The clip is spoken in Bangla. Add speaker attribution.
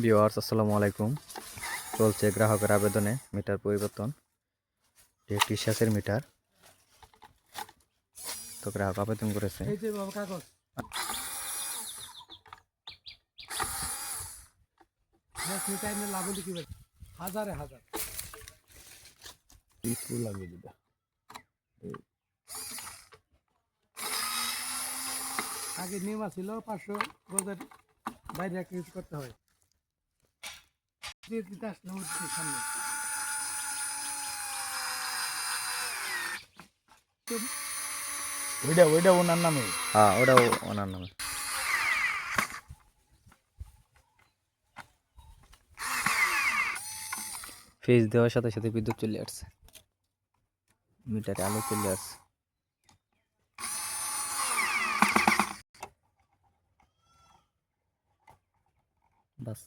Speaker 1: ভিউয়ার্স আসসালামু আলাইকুম। চলছে গ্রাহকের আবেদনে মিটার পরিবর্তন। একটি সেচের মিটার তো গ্রাহক আবেদন করেছে।
Speaker 2: এই যে বাবা কাগজ মিটার নিয়ে লাভ হলে কি বলছে হাজারে হাজার
Speaker 3: লাগিয়ে দিবে।
Speaker 2: আগে নিয়ম ছিল 500 গজের বাইরে একটা কিছু করতে হয় দিয়ে দিতে আসলে ওর সামনে
Speaker 3: ওইটা ওনার নামে।
Speaker 1: হ্যাঁ, ওটাও ওনার নামে। ফিজ দেওয়ার সাথে সাথে বিদ্যুৎ চলে আসছে, মিটারে আলো চলে আসছে। বাস।